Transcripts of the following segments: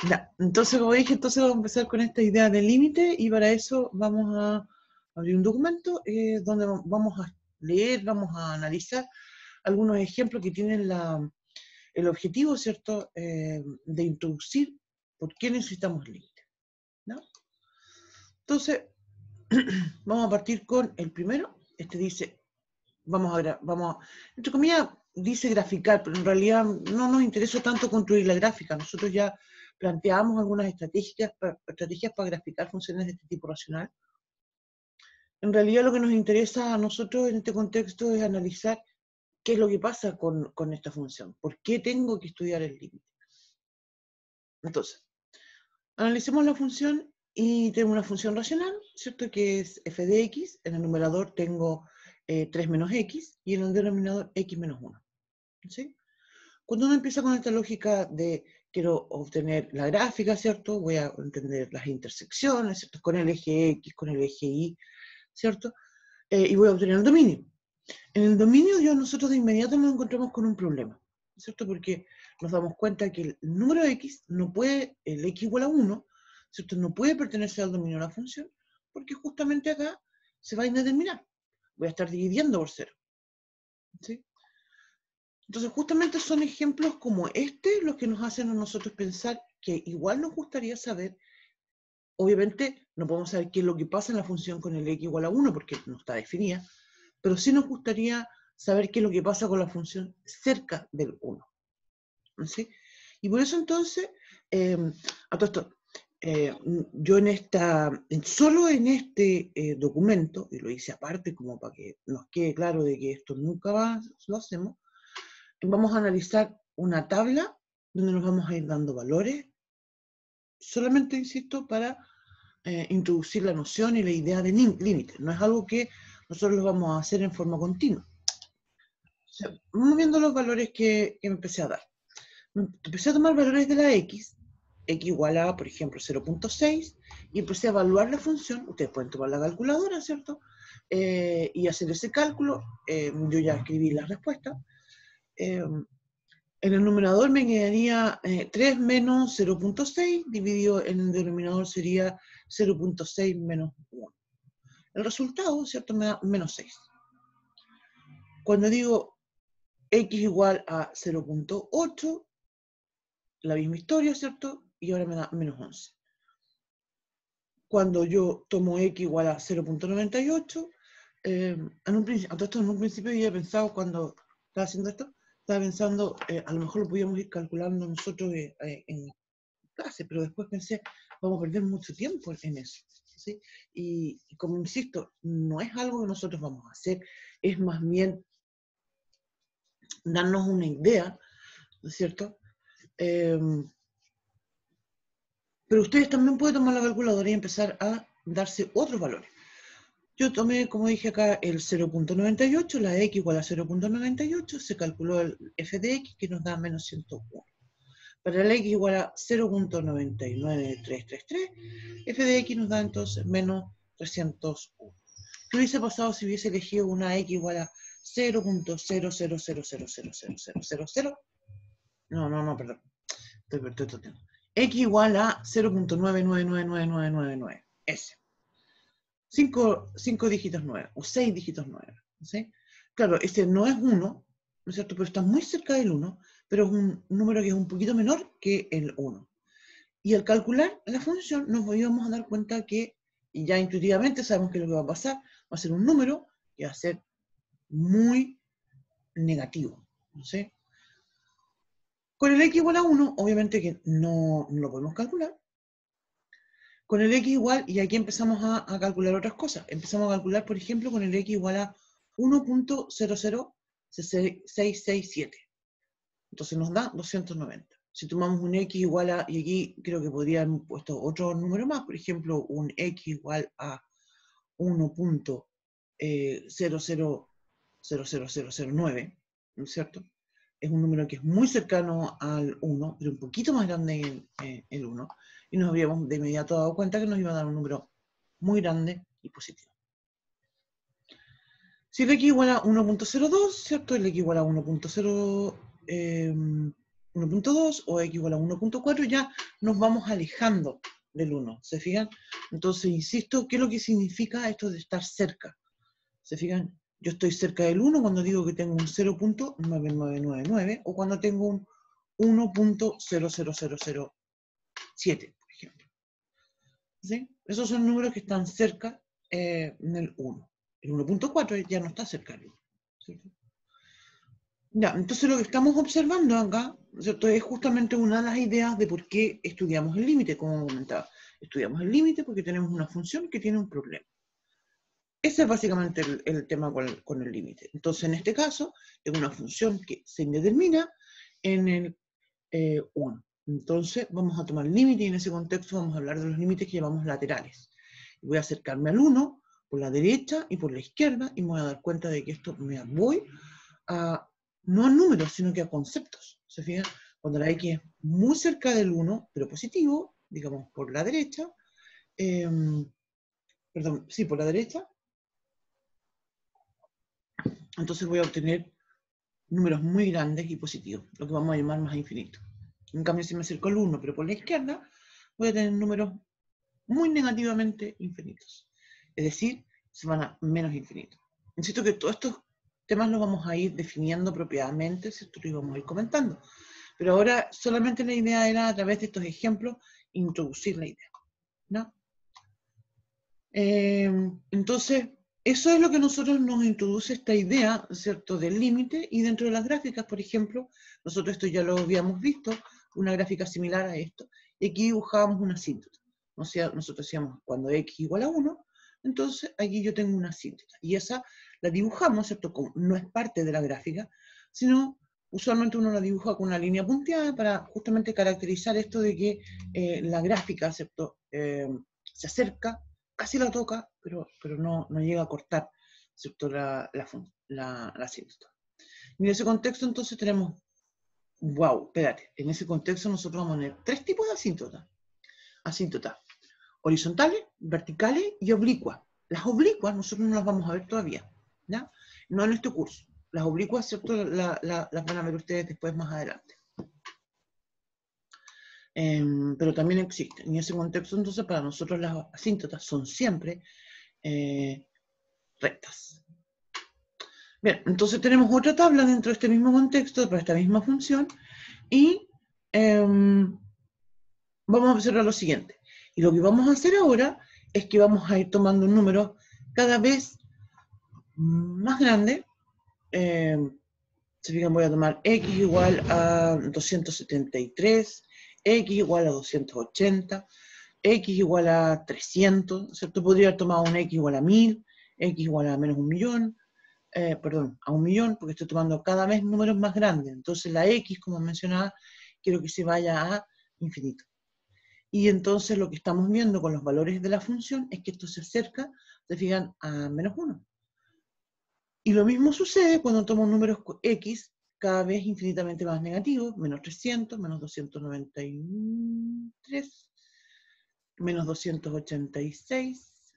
Ya, entonces, como dije, entonces vamos a empezar con esta idea del límite y para eso vamos a abrir un documento donde vamos a leer, vamos a analizar algunos ejemplos que tienen el objetivo, ¿cierto?, de introducir por qué necesitamos límite, ¿no? Entonces, vamos a partir con el primero. Este dice, entre comillas, dice graficar, pero en realidad no nos interesa tanto construir la gráfica. Nosotros ya planteamos algunas estrategias para graficar funciones de este tipo racional. En realidad lo que nos interesa a nosotros en este contexto es analizar qué es lo que pasa con esta función, por qué tengo que estudiar el límite. Entonces, analicemos la función y tenemos una función racional, ¿cierto? Que es f de x. En el numerador tengo 3 menos x y en el denominador x menos 1. ¿Sí? Cuando uno empieza con esta lógica de quiero obtener la gráfica, ¿cierto? Voy a entender las intersecciones, ¿cierto? Con el eje x, con el eje y, ¿cierto? Y voy a obtener el dominio. En el dominio nosotros de inmediato nos encontramos con un problema, ¿cierto? Porque nos damos cuenta que el número x no puede, el x igual a 1, ¿cierto? No puede pertenecer al dominio de la función, porque justamente acá se va a indeterminar. Voy a estar dividiendo por 0, ¿sí? Entonces, justamente son ejemplos como este los que nos hacen a nosotros pensar que igual nos gustaría saber, obviamente no podemos saber qué es lo que pasa en la función con el x igual a 1 porque no está definida, pero sí nos gustaría saber qué es lo que pasa con la función cerca del 1. ¿Sí? Y por eso entonces, a todo esto, yo solo en este documento, y lo hice aparte como para que nos quede claro de que esto nunca más lo hacemos, vamos a analizar una tabla donde nos vamos a ir dando valores, solamente, insisto, para introducir la noción y la idea de límite. No es algo que nosotros lo vamos a hacer en forma continua. O sea, vamos viendo los valores que empecé a dar. Empecé a tomar valores de la x igual a, por ejemplo, 0.6, y empecé a evaluar la función. Ustedes pueden tomar la calculadora, ¿cierto? Y hacer ese cálculo. Yo ya escribí la respuesta. En el numerador me quedaría 3 menos 0.6, dividido en el denominador sería 0.6 menos 1. El resultado, ¿cierto?, me da menos 6. Cuando digo x igual a 0.8, la misma historia, ¿cierto? Y ahora me da menos 11. Cuando yo tomo x igual a 0.98, en un principio yo había pensado, cuando estaba haciendo esto, estaba pensando, a lo mejor lo podíamos ir calculando nosotros en clase, pero después pensé, vamos a perder mucho tiempo en eso, ¿sí? Y como insisto, no es algo que nosotros vamos a hacer, es más bien darnos una idea, ¿no es cierto? Pero ustedes también pueden tomar la calculadora y empezar a darse otros valores. Yo tomé, como dije acá, el 0.98, la x igual a 0.98, se calculó el f de x, que nos da menos 101. Para la x igual a 0.99333, f de x nos da entonces menos 301. ¿Qué hubiese pasado si hubiese elegido una x igual a 0.0000000000? No, perdón. Estoy tonteando. X igual a 0.9999999. Ese. 5 dígitos 9 o 6 dígitos 9. ¿Sí? Claro, este no es 1, ¿no es cierto? Pero está muy cerca del 1, pero es un número que es un poquito menor que el 1. Y al calcular la función nos íbamos a dar cuenta que, y ya intuitivamente sabemos que lo que va a pasar, va a ser un número que va a ser muy negativo. ¿Sí? Con el x igual a 1, obviamente que no lo podemos calcular. Con el x igual, y aquí empezamos a calcular otras cosas. Empezamos a calcular, por ejemplo, con el x igual a 1.00667. Entonces nos da 290. Si tomamos un x igual a, y aquí creo que podría haber puesto otro número más, por ejemplo, un x igual a 1.000009, ¿no es cierto? Es un número que es muy cercano al 1, pero un poquito más grande que el 1, y nos habíamos de inmediato dado cuenta que nos iba a dar un número muy grande y positivo. Si el x igual a 1.02, ¿cierto? El x igual a 1.0... 1.2 o x igual a 1.4, ya nos vamos alejando del 1, ¿se fijan? Entonces, insisto, ¿qué es lo que significa esto de estar cerca? ¿Se fijan? Yo estoy cerca del 1 cuando digo que tengo un 0.9999 o cuando tengo un 1.00007, por ejemplo. ¿Sí? Esos son números que están cerca del 1. El 1.4 ya no está cerca del 1. ¿Cierto? Ya, entonces lo que estamos observando acá, ¿cierto? Es justamente una de las ideas de por qué estudiamos el límite, como comentaba. Estudiamos el límite porque tenemos una función que tiene un problema. Ese es básicamente el tema con el límite. Entonces, en este caso, tengo una función que se indetermina en el 1. Entonces, vamos a tomar el límite y en ese contexto vamos a hablar de los límites que llamamos laterales. Voy a acercarme al 1 por la derecha y por la izquierda y me voy a dar cuenta de que esto me voy a, no a números, sino que a conceptos. ¿Se fijan? Cuando la x es muy cerca del 1, pero positivo, digamos por la derecha, perdón, sí, por la derecha, entonces voy a obtener números muy grandes y positivos, lo que vamos a llamar más infinito. En cambio, si me acerco al 1, pero por la izquierda, voy a tener números muy negativamente infinitos. Es decir, se van a menos infinitos. Insisto que todos estos temas los vamos a ir definiendo propiamente, ¿cierto? Lo íbamos a ir comentando. Pero ahora solamente la idea era, a través de estos ejemplos, introducir la idea, ¿no? Entonces, eso es lo que nosotros nos introduce esta idea, ¿cierto?, del límite, y dentro de las gráficas, por ejemplo, nosotros esto ya lo habíamos visto, una gráfica similar a esto, y aquí dibujábamos una asíntota. O sea, nosotros decíamos, cuando x igual a 1, entonces aquí yo tengo una asíntota, y esa la dibujamos, ¿cierto?, como no es parte de la gráfica, sino usualmente uno la dibuja con una línea punteada para justamente caracterizar esto de que la gráfica, ¿cierto?, se acerca, casi la toca, pero no llega a cortar, ¿cierto?, la asíntota. Y en ese contexto entonces tenemos, wow, espérate, en ese contexto nosotros vamos a tener tres tipos de asíntotas. Asíntotas horizontales, verticales y oblicuas. Las oblicuas nosotros no las vamos a ver todavía, ¿ya? No en este curso. Las oblicuas, ¿cierto?, las van a ver ustedes después más adelante. Pero también existen. En ese contexto, entonces, para nosotros las asíntotas son siempre rectas. Bien, entonces tenemos otra tabla dentro de este mismo contexto, para esta misma función, y vamos a observar lo siguiente. Y lo que vamos a hacer ahora es que vamos a ir tomando un número cada vez más grande. Se fijan, voy a tomar x igual a 273, x igual a 280, x igual a 300, ¿cierto? Podría haber tomado un x igual a 1000, x igual a menos 1.000.000, perdón, a 1.000.000, porque estoy tomando cada vez números más grandes. Entonces la x, como mencionaba, quiero que se vaya a infinito. Y entonces lo que estamos viendo con los valores de la función es que esto se acerca, se fijan, a menos 1. Y lo mismo sucede cuando tomo números x cada vez infinitamente más negativos, menos 300, menos 293, menos 286,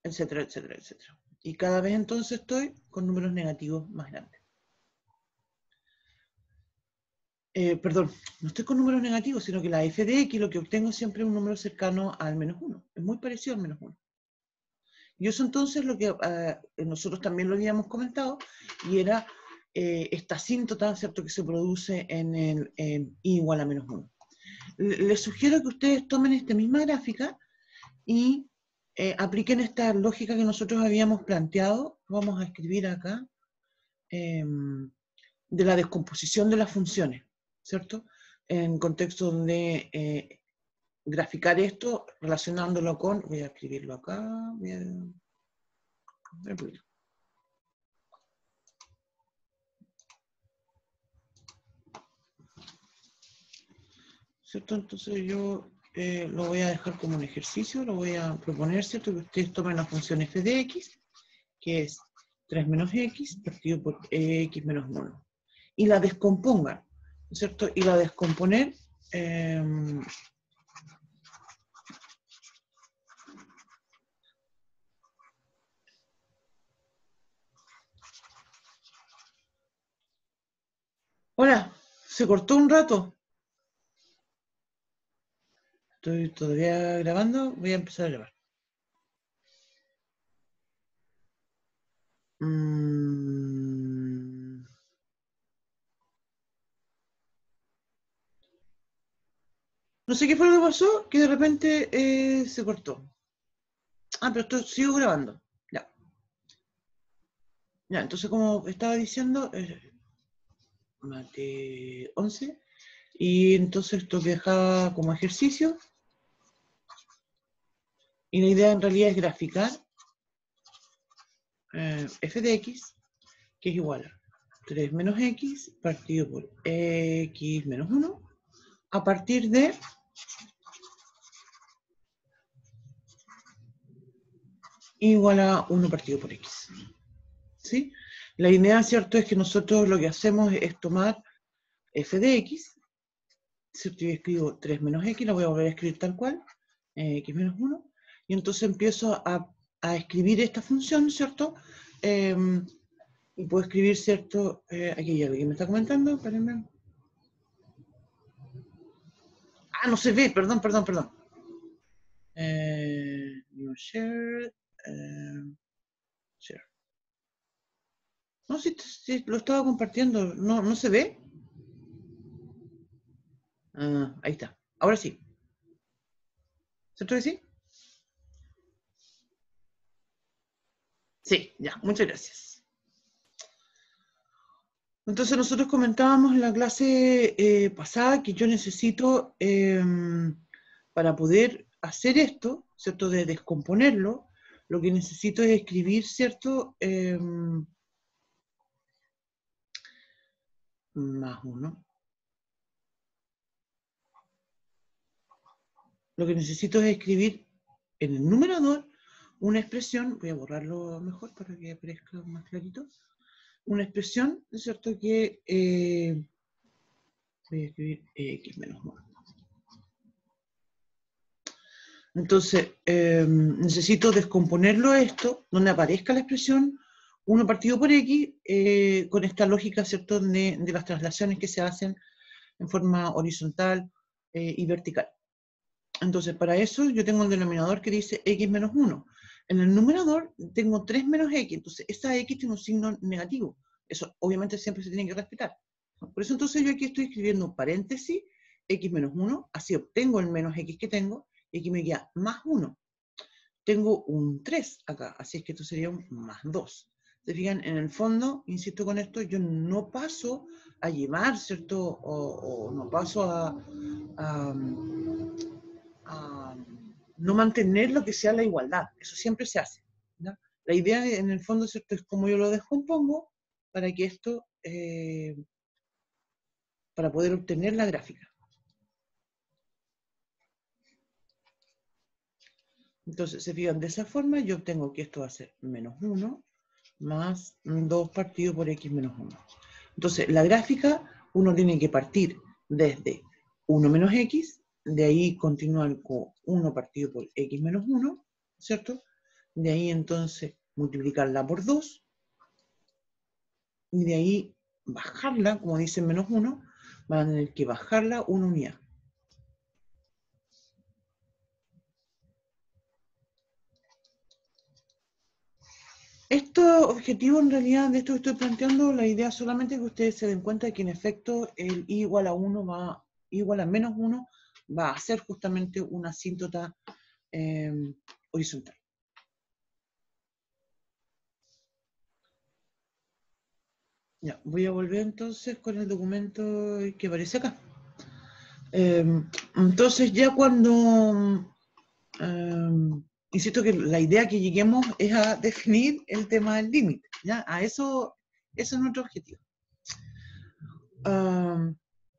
etcétera, etcétera, etcétera. Y cada vez entonces estoy con números negativos más grandes. Perdón, no estoy con números negativos, sino que la f de x lo que obtengo siempre es un número cercano al menos 1. Es muy parecido al menos 1. Y eso entonces lo que nosotros también lo habíamos comentado, y era esta asíntota, ¿cierto?, que se produce en el i igual a menos 1. Les sugiero que ustedes tomen esta misma gráfica y apliquen esta lógica que nosotros habíamos planteado. Vamos a escribir acá, de la descomposición de las funciones, ¿cierto? En contexto de graficar esto, relacionándolo con, voy a escribirlo acá, ¿cierto? Entonces yo lo voy a dejar como un ejercicio, lo voy a proponer, ¿cierto?, que ustedes tomen la función f de x, que es 3 menos x partido por x menos 1, y la descompongan, ¿cierto? Y la descomponer Hola, se cortó un rato. Estoy todavía grabando. Voy a empezar a grabar. No sé qué fue lo que pasó, que de repente se cortó. Ah, pero sigo grabando. Ya. Ya, entonces como estaba diciendo, mate 11. Y entonces esto que dejaba como ejercicio. Y la idea en realidad es graficar f de x, que es igual a 3 menos x partido por x menos 1, a partir de igual a 1 partido por x. ¿Sí? La idea, ¿cierto?, es que nosotros lo que hacemos es tomar f de x, ¿cierto? Yo escribo 3 menos x, la voy a volver a escribir tal cual, x menos 1, y entonces empiezo a escribir esta función, ¿cierto? Y puedo escribir, ¿cierto? Aquí hay alguien que me está comentando, espérenme. Ah, no se ve, perdón. New share, share. No, sí, lo estaba compartiendo. ¿No se ve? Ah, ahí está. Ahora sí. ¿Cierto que sí? Sí, ya, muchas gracias. Entonces nosotros comentábamos en la clase pasada que yo necesito, para poder hacer esto, ¿cierto? De descomponerlo, lo que necesito es escribir, ¿cierto? Más 1. Lo que necesito es escribir en el numerador una expresión, voy a borrarlo mejor para que aparezca más clarito, una expresión, ¿no es cierto?, que voy a escribir x menos 1. Entonces, necesito descomponerlo esto, donde aparezca la expresión 1 partido por x, con esta lógica, ¿cierto?, de las traslaciones que se hacen en forma horizontal y vertical. Entonces, para eso yo tengo el denominador que dice x menos 1. En el numerador tengo 3 menos x, entonces esta x tiene un signo negativo. Eso obviamente siempre se tiene que respetar. Por eso entonces yo aquí estoy escribiendo un paréntesis, x menos 1, así obtengo el menos x que tengo, y aquí me queda más 1. Tengo un 3 acá, así es que esto sería un más 2. ¿Se fijan? En el fondo, insisto con esto, yo no paso a llevar, ¿cierto? O no paso a no mantener lo que sea la igualdad. Eso siempre se hace, ¿no? La idea, en el fondo, ¿cierto?, es como yo lo descompongo para que esto, para poder obtener la gráfica. Entonces, se fijan, de esa forma yo obtengo que esto va a ser menos 1 más 2 partido por x menos 1. Entonces, la gráfica uno tiene que partir desde 1 menos x, de ahí continuar con 1 partido por x menos 1, ¿cierto? De ahí entonces multiplicarla por 2, y de ahí bajarla, como dice menos 1, van a tener que bajarla una unidad. Esto objetivo, en realidad, de esto que estoy planteando, la idea solamente es que ustedes se den cuenta de que en efecto el i igual a 1 va, igual a menos 1 va a ser justamente una asíntota horizontal. Ya, voy a volver entonces con el documento que aparece acá. Entonces ya cuando, insisto que la idea que lleguemos es a definir el tema del límite, ¿ya? A eso es nuestro objetivo.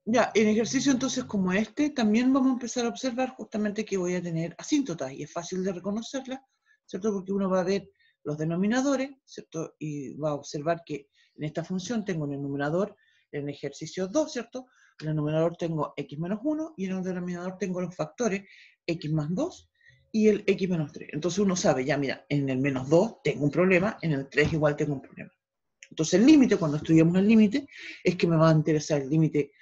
Ya, en ejercicio entonces como este, también vamos a empezar a observar justamente que voy a tener asíntotas, y es fácil de reconocerlas, ¿cierto? Porque uno va a ver los denominadores, ¿cierto? Y va a observar que en esta función tengo en el numerador, en ejercicio 2, ¿cierto? En el numerador tengo x menos 1, y en el denominador tengo los factores x más 2 y el x menos 3. Entonces uno sabe, ya mira, en el menos 2 tengo un problema, en el 3 igual tengo un problema. Entonces el límite, cuando estudiamos el límite, es que me va a interesar el límite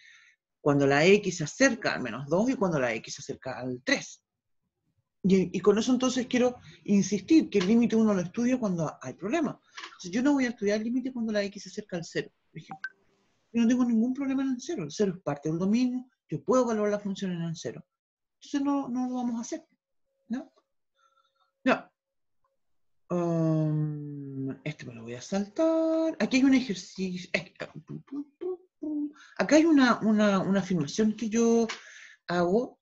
cuando la x se acerca al menos 2 y cuando la x se acerca al 3. Y con eso entonces quiero insistir que el límite uno lo estudia cuando hay problemas. Entonces yo no voy a estudiar el límite cuando la x se acerca al 0, por ejemplo. Yo no tengo ningún problema en el 0. El 0 es parte del dominio, yo puedo evaluar la función en el 0. Entonces no lo vamos a hacer, ¿no? No. Este me lo voy a saltar. Aquí hay un ejercicio. Acá hay una afirmación que yo hago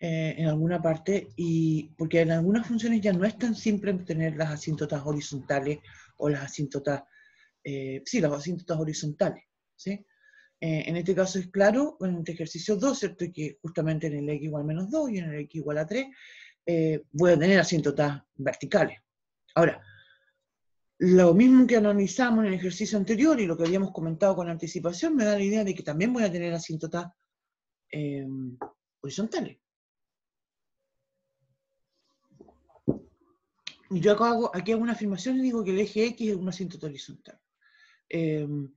en alguna parte, y porque en algunas funciones ya no es tan simple tener las asíntotas horizontales o las asíntotas, sí, las asíntotas horizontales, ¿sí? En este caso es claro, en este ejercicio 2, ¿cierto? Que justamente en el x igual a menos 2 y en el x igual a 3 voy a tener asíntotas verticales. Ahora, lo mismo que analizamos en el ejercicio anterior y lo que habíamos comentado con anticipación, me da la idea de que también voy a tener asíntotas horizontales. Y yo aquí hago una afirmación y digo que el eje X es una asíntota horizontal.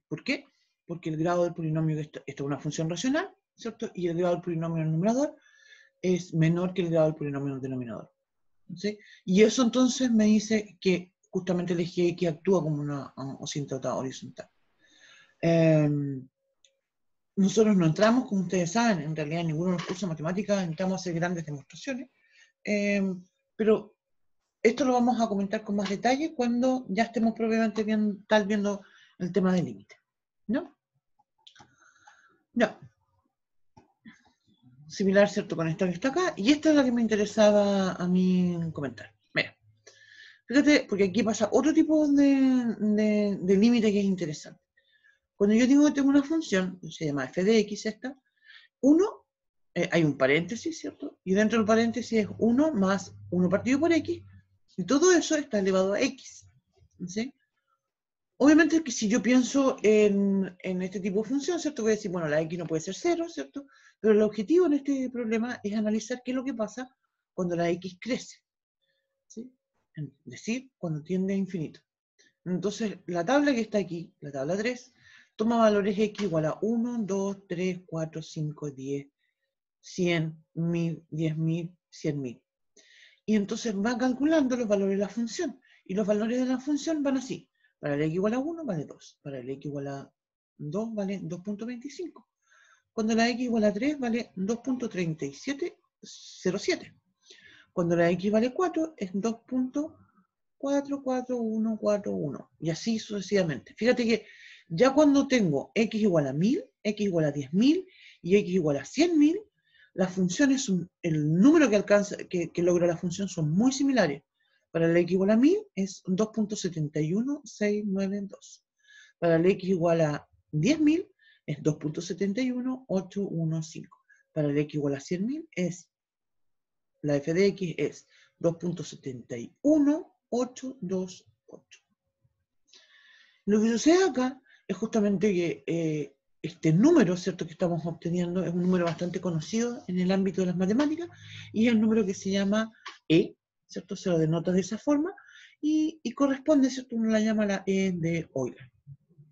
¿Por qué? Porque el grado del polinomio, esta es una función racional, ¿cierto? Y el grado del polinomio en el numerador es menor que el grado del polinomio en el denominador, ¿sí? Y eso entonces me dice que justamente el eje X actúa como una asíntota horizontal. Nosotros no entramos, como ustedes saben, en realidad en ninguno de los cursos de matemáticas entramos a hacer grandes demostraciones, pero esto lo vamos a comentar con más detalle cuando ya estemos propiamente viendo el tema del límite, ¿no? Ya. Similar, ¿cierto?, con esta que está acá, y esta es la que me interesaba a mí comentar. Mira, fíjate, porque aquí pasa otro tipo de límite que es interesante. Cuando yo digo que tengo una función, se llama f de x esta, 1, hay un paréntesis, ¿cierto? Y dentro del paréntesis es 1 más 1 partido por x, y todo eso está elevado a x, ¿sí? Obviamente que si yo pienso en este tipo de función, ¿cierto? Voy a decir, bueno, la x no puede ser 0, ¿cierto? Pero el objetivo en este problema es analizar qué es lo que pasa cuando la x crece, ¿sí? Es decir, cuando tiende a infinito. Entonces, la tabla que está aquí, la tabla 3, toma valores x igual a 1, 2, 3, 4, 5, 10, 100, 1000, 10.000, 100.000. Y entonces va calculando los valores de la función. Y los valores de la función van así. Para el x igual a 1 vale 2. Para el x igual a 2 vale 2.25. Cuando la x igual a 3 vale 2.3707. Cuando la x vale 4 es 2.44141. Y así sucesivamente. Fíjate que ya cuando tengo x igual a 1000, x igual a 10.000 y x igual a 100.000, las funciones, el número que alcanza, que logra la función son muy similares. Para el x igual a 1000 es 2.71692. Para el x igual a 10.000 es 2.71815. Para el x igual a 100.000 es, la f de x es 2.71828. Lo que sucede acá es justamente que este número, ¿cierto?, que estamos obteniendo es un número bastante conocido en el ámbito de las matemáticas y es el número que se llama E, ¿cierto? Se lo denota de esa forma y corresponde, ¿cierto? Uno la llama la E de Euler.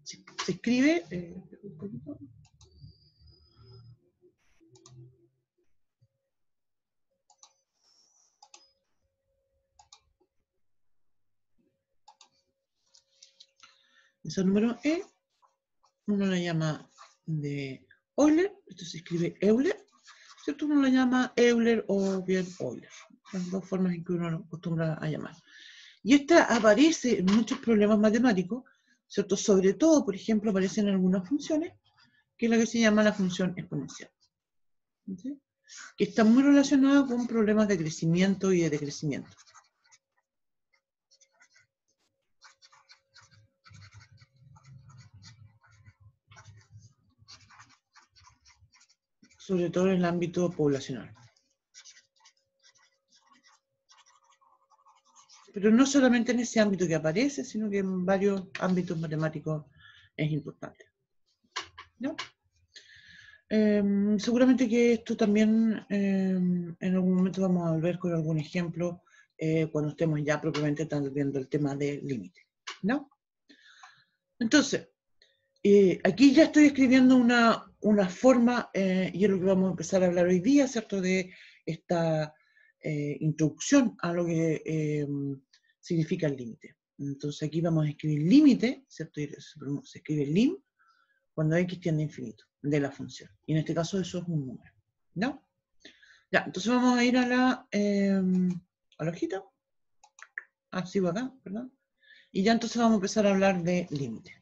Se escribe... ese número E, uno la llama de Euler, esto se escribe Euler, ¿cierto? Uno la llama Euler o bien Euler. Las dos formas en que uno lo acostumbra a llamar. Y esta aparece en muchos problemas matemáticos, ¿cierto? Sobre todo, por ejemplo, aparece en algunas funciones, que es la que se llama la función exponencial, ¿sí? Que está muy relacionada con problemas de crecimiento y de decrecimiento. Sobre todo en el ámbito poblacional. Pero no solamente en ese ámbito que aparece, sino que en varios ámbitos matemáticos es importante, ¿no? Seguramente que esto también en algún momento vamos a volver con algún ejemplo cuando estemos ya propiamente viendo el tema del límite, ¿no? Entonces, aquí ya estoy escribiendo una forma, y es lo que vamos a empezar a hablar hoy día, ¿cierto? De esta introducción a lo que significa el límite. Entonces aquí vamos a escribir límite, ¿cierto? Se escribe lim cuando x tiende a infinito de la función. Y en este caso eso es un número, ¿no? Ya, entonces vamos a ir a la hojita. Ah, sigo acá, perdón. Y ya entonces vamos a empezar a hablar de límite,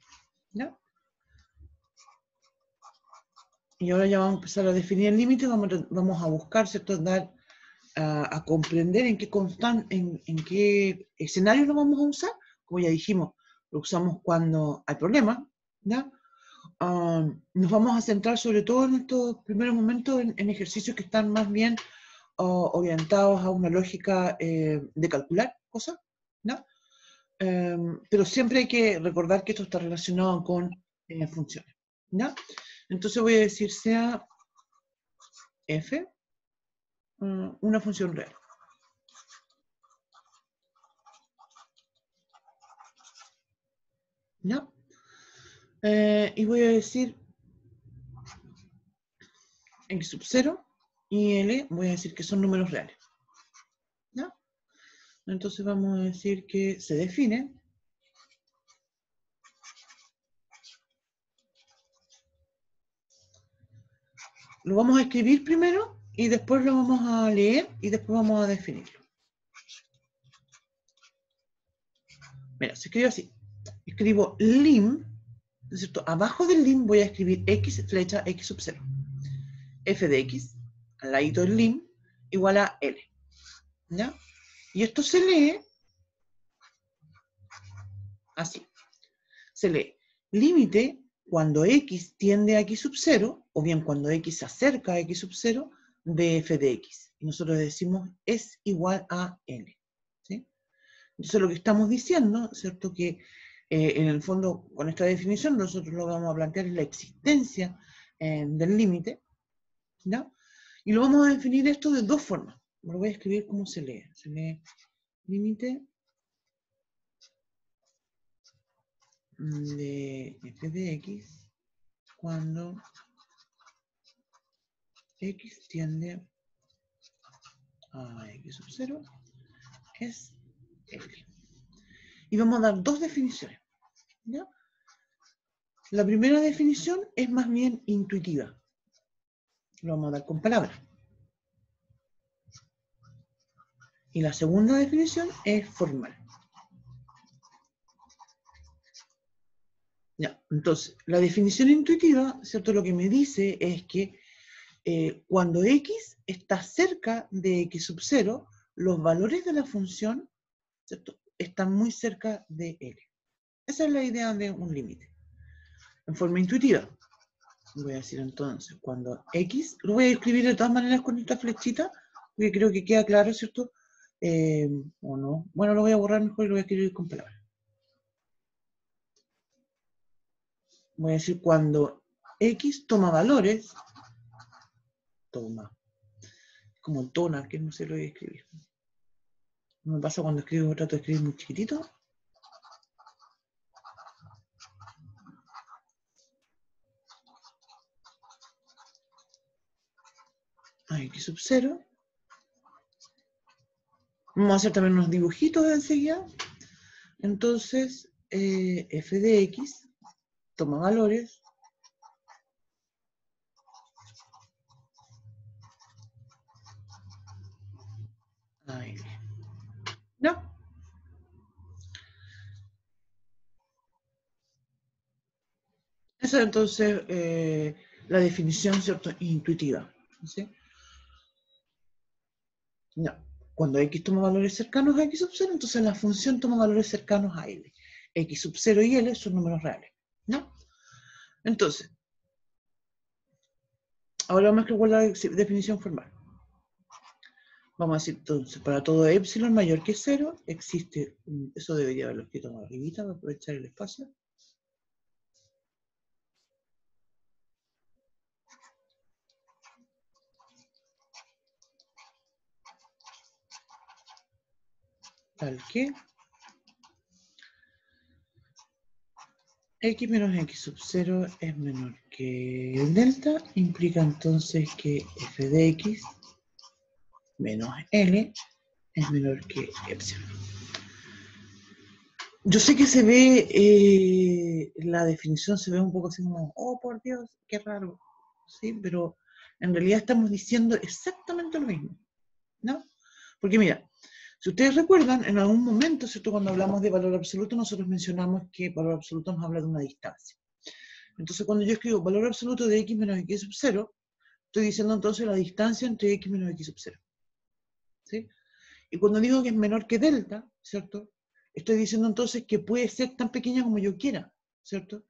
¿ya? Y ahora ya vamos a empezar a definir el límite, vamos a buscar, ¿cierto? Dar a comprender en qué escenario lo vamos a usar. Como ya dijimos, lo usamos cuando hay problemas, ¿ya? Nos vamos a centrar sobre todo en estos primeros momentos en ejercicios que están más bien orientados a una lógica de calcular cosas, ¿no? Pero siempre hay que recordar que esto está relacionado con funciones, ¿ya? Entonces voy a decir sea f una función real, ¿ya? Y voy a decir x sub 0 y l voy a decir que son números reales, ¿ya? Entonces vamos a decir que se define lo vamos a escribir primero y después lo vamos a leer y después vamos a definirlo. Mira, se escribe así. Escribo lim, ¿no es cierto? Abajo del lim voy a escribir x flecha x sub 0. F de x, al ladito del lim, igual a L. ¿Ya? Y esto se lee así. Se lee límite cuando x tiende a x sub 0, o bien cuando x se acerca a x sub 0, de f de x. Y nosotros decimos es igual a L. ¿Sí? Entonces lo que estamos diciendo, ¿cierto? Que en el fondo, con esta definición, nosotros lo vamos a plantear es la existencia del límite, ¿no? Y lo vamos a definir esto de dos formas. Lo voy a escribir como se lee. Se lee límite de f de x cuando x tiende a x sub 0 es L. Y vamos a dar dos definiciones, ¿ya? La primera definición es más bien intuitiva. Lo vamos a dar con palabras. Y la segunda definición es formal. Ya, entonces, la definición intuitiva, ¿cierto? Lo que me dice es que cuando x está cerca de x sub 0, los valores de la función, ¿cierto?, están muy cerca de L. Esa es la idea de un límite. En forma intuitiva. Voy a decir entonces, cuando x, lo voy a escribir de todas maneras con esta flechita, porque creo que queda claro, ¿cierto? O no. Bueno, lo voy a borrar mejor y lo voy a escribir con palabras. Voy a decir cuando x toma valores, toma, como tona, que no sé lo voy a escribir. Me pasa cuando escribo, trato de escribir muy chiquitito. A x sub 0. Vamos a hacer también unos dibujitos enseguida. Entonces, f de x toma valores a l. ¿No? Esa es entonces la definición, ¿cierto?, intuitiva. ¿Sí? No. Cuando x toma valores cercanos a x sub 0, entonces la función toma valores cercanos a l. X sub 0 y l son números reales. ¿No? Entonces, ahora vamos a escribir la definición formal. Vamos a decir entonces, para todo epsilon mayor que 0, existe, eso debería haberlo escrito más arribita para aprovechar el espacio. Tal que X menos X sub 0 es menor que el delta, implica entonces que f de X menos L es menor que epsilon. Yo sé que se ve, la definición se ve un poco así como, oh por Dios, qué raro, ¿sí? Pero en realidad estamos diciendo exactamente lo mismo, ¿no? Porque mira, si ustedes recuerdan, en algún momento, ¿cierto? Cuando hablamos de valor absoluto, nosotros mencionamos que valor absoluto nos habla de una distancia. Entonces, cuando yo escribo valor absoluto de X menos X sub 0, estoy diciendo entonces la distancia entre X menos X sub 0, ¿sí? Y cuando digo que es menor que delta, ¿cierto? Estoy diciendo entonces que puede ser tan pequeña como yo quiera, ¿cierto?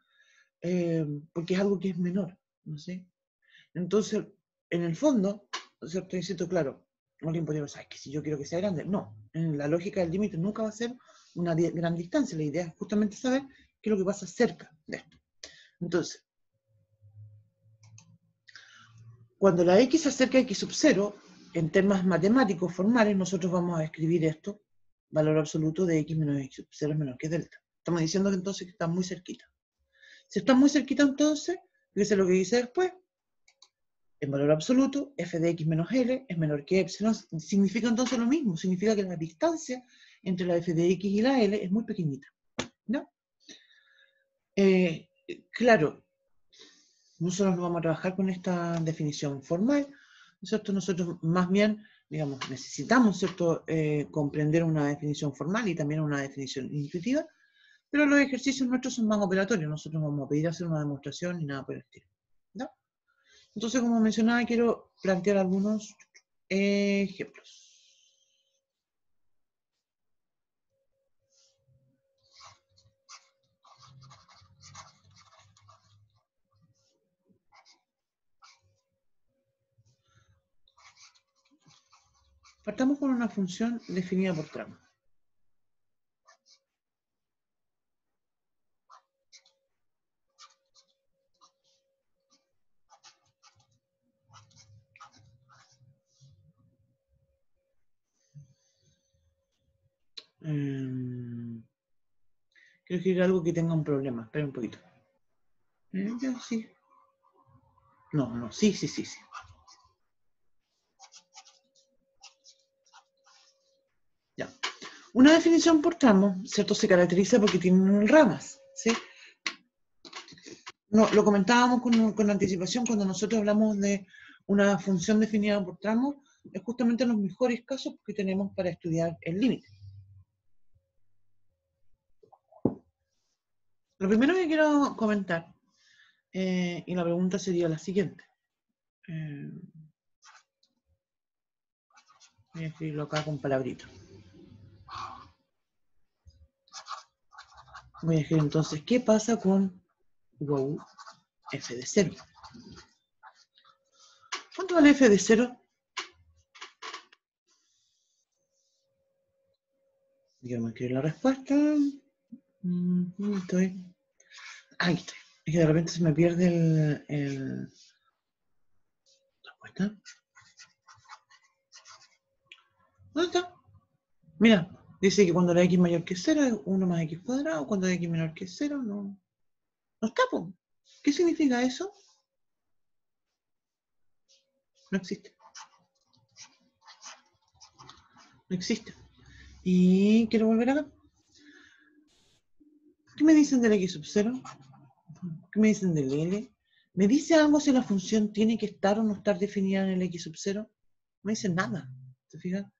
Porque es algo que es menor, ¿no sé? Entonces, en el fondo, ¿cierto? Insisto, claro, alguien podría pensar que si yo quiero que sea grande, no, en la lógica del límite nunca va a ser una gran distancia, la idea es justamente saber qué es lo que pasa cerca de esto. Entonces, cuando la X se acerca a X sub 0, en temas matemáticos formales, nosotros vamos a escribir esto, valor absoluto de X menos X sub 0 es menor que delta. Estamos diciendo que entonces está muy cerquita. Si está muy cerquita entonces, fíjese lo que dice después, en valor absoluto, f de x menos L es menor que epsilon, significa entonces lo mismo, significa que la distancia entre la f de x y la L es muy pequeñita, ¿no? Claro, nosotros no vamos a trabajar con esta definición formal, ¿cierto? Nosotros más bien, digamos, necesitamos, ¿cierto?, comprender una definición formal y también una definición intuitiva, pero los ejercicios nuestros son más operatorios, nosotros no vamos a pedir hacer una demostración ni nada por el estilo, ¿no? Entonces, como mencionaba, quiero plantear algunos ejemplos. Partamos con una función definida por tramo. Quiero escribir algo que tenga un problema. Espera un poquito. Ya, sí. No, sí. Ya. Una definición por tramo, ¿cierto? Se caracteriza porque tiene ramas, ¿sí? No, lo comentábamos con anticipación cuando nosotros hablamos de una función definida por tramo, es justamente los mejores casos que tenemos para estudiar el límite. Lo primero que quiero comentar, y la pregunta sería la siguiente. Voy a escribirlo acá con palabritas. Voy a escribir entonces, ¿qué pasa con wow, f de 0? ¿Cuánto vale f de 0? Yo me escribir la respuesta. Estoy. Ahí estoy. Es que de repente se me pierde la respuesta. ¿Dónde está? Mira, dice que cuando la x mayor que 0 es 1 más x cuadrado, cuando la x menor que 0 no está, po. ¿Qué significa eso? No existe. No existe. Y quiero volver acá. ¿Qué me dicen del x sub 0? ¿Qué me dicen del L? ¿Me dice algo si la función tiene que estar o no estar definida en el x sub 0? No me dice nada, ¿se fijan?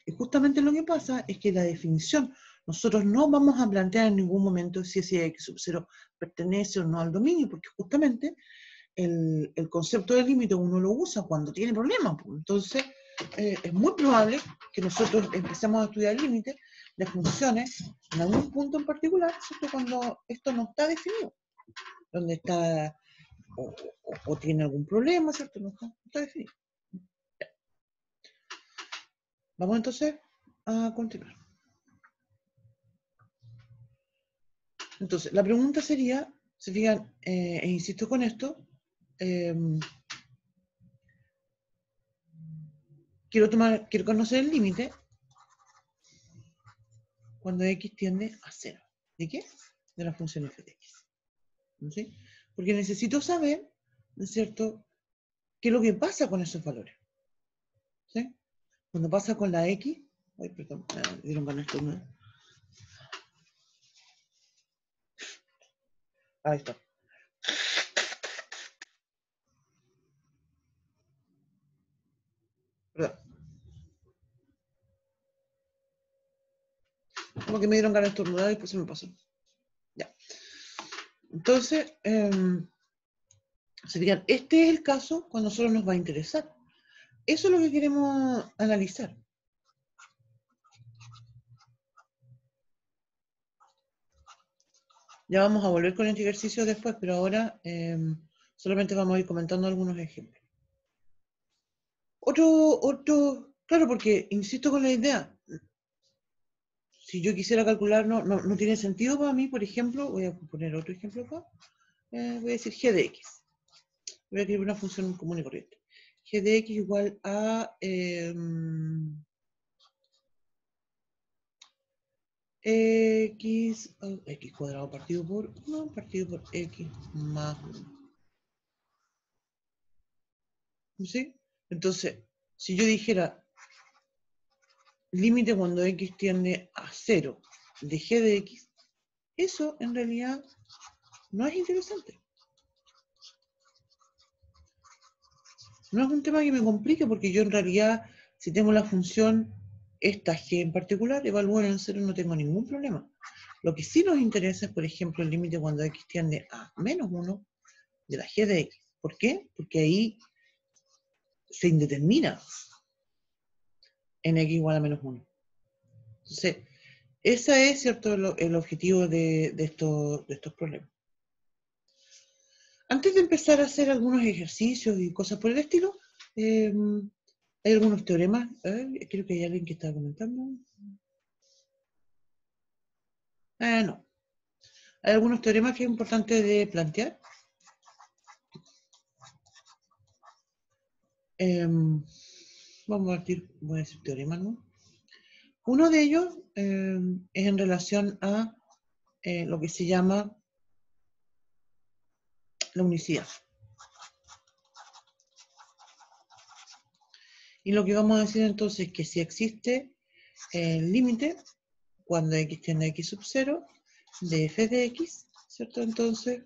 Y justamente lo que pasa es que la definición, nosotros no vamos a plantear en ningún momento si ese x sub 0 pertenece o no al dominio, porque justamente el concepto de límite uno lo usa cuando tiene problemas. Entonces, es muy probable que nosotros empecemos a estudiar límites de funciones en algún punto en particular, ¿cierto? Cuando esto no está definido, donde está o tiene algún problema, ¿cierto? No está definido. Vamos entonces a continuar. Entonces, la pregunta sería, se fijan, e insisto con esto, quiero conocer el límite cuando x tiende a 0. ¿De qué? De la función f de x. ¿sí? Porque necesito saber, ¿no es cierto?, qué es lo que pasa con esos valores. ¿Sí? Cuando pasa con la X, ay, perdón, me dieron ganas de estornudar. Ahí está. Perdón. Como que me dieron ganas de estornudar y después se me pasó. Ya. Entonces, serían, este es el caso cuando solo nos va a interesar. Eso es lo que queremos analizar. Ya vamos a volver con este ejercicio después, pero ahora solamente vamos a ir comentando algunos ejemplos. Claro, porque insisto con la idea, si yo quisiera calcular, no tiene sentido para mí, por ejemplo, voy a poner otro ejemplo acá, voy a decir g de x. Voy a escribir una función común y corriente. G de x igual a x cuadrado partido por 1 partido por x más 1. ¿Sí? Entonces, si yo dijera límite cuando x tiende a 0 de g de x, eso en realidad no es interesante. No es un tema que me complique porque yo en realidad, si tengo la función esta g en particular, evalúo en 0 no tengo ningún problema. Lo que sí nos interesa es, por ejemplo, el límite cuando x tiende a menos 1 de la g de x. ¿Por qué? Porque ahí se indetermina en x igual a menos 1. Entonces, ese es, ¿cierto?, el objetivo de estos problemas. Antes de empezar a hacer algunos ejercicios y cosas por el estilo, hay algunos teoremas. Creo que hay alguien que está comentando. No. Hay algunos teoremas que es importante de plantear. Vamos a partir, voy a decir teoremas, ¿no? Uno de ellos es en relación a lo que se llama la unicidad. Y lo que vamos a decir entonces es que si existe el límite cuando x tiende a x sub 0 de f de x, ¿cierto? Entonces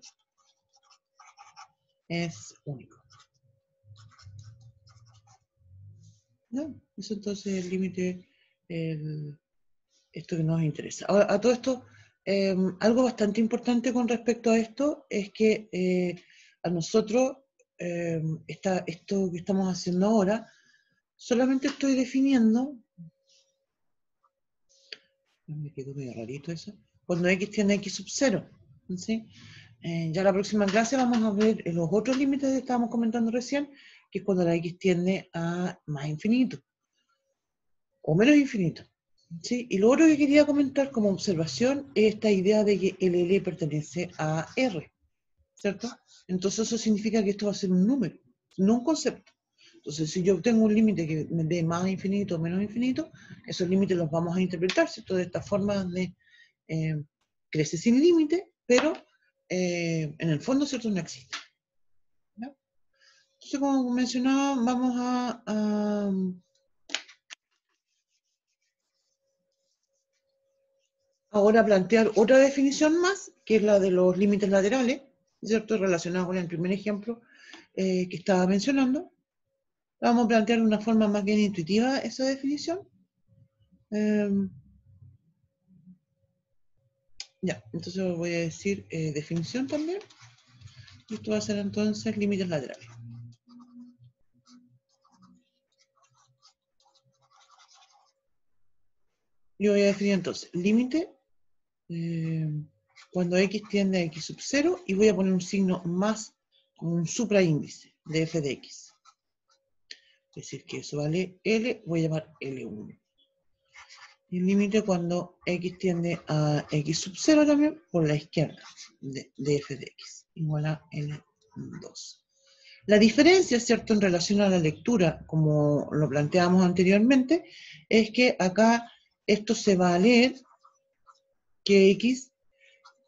es único. ¿No? Eso entonces es el límite, esto que nos interesa. Ahora, a todo esto, algo bastante importante con respecto a esto es que a nosotros, esto que estamos haciendo ahora, solamente estoy definiendo, me quedó medio rarito eso, cuando x tiende a x sub 0, ¿sí? Ya la próxima clase vamos a ver los otros límites que estábamos comentando recién, que es cuando la x tiende a más infinito, o menos infinito. ¿Sí? Y lo otro que quería comentar como observación es esta idea de que el L pertenece a R, ¿cierto? Entonces eso significa que esto va a ser un número, no un concepto. Entonces, si yo tengo un límite que me dé más infinito o menos infinito, esos límites los vamos a interpretar, ¿cierto? De esta forma de crece sin límite, pero en el fondo, ¿cierto? No existe. ¿No? Entonces, como mencionaba, vamos ahora plantear otra definición más, que es la de los límites laterales, ¿cierto? Relacionado con el primer ejemplo que estaba mencionando. Vamos a plantear de una forma más bien intuitiva esa definición. Ya, entonces voy a decir definición también. Y esto va a ser entonces límites laterales. Yo voy a definir entonces límite cuando x tiende a x sub 0 y voy a poner un signo más como un supraíndice de f de x. Es decir, que eso vale L, voy a llamar L1. Y el límite cuando x tiende a x sub 0 también por la izquierda de f de x, igual a L2. La diferencia, ¿cierto?, en relación a la lectura, como lo planteábamos anteriormente, es que acá esto se va a leer que x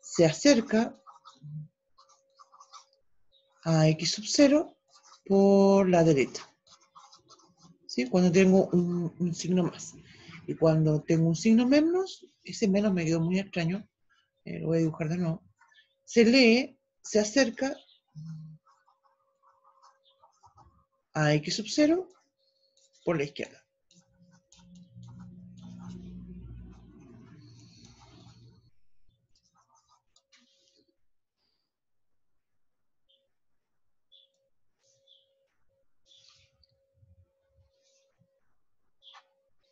se acerca a x sub 0 por la derecha. ¿Sí? Cuando tengo un signo más. Y cuando tengo un signo menos, ese menos me quedó muy extraño, lo voy a dibujar de nuevo, se lee, se acerca a x sub 0 por la izquierda.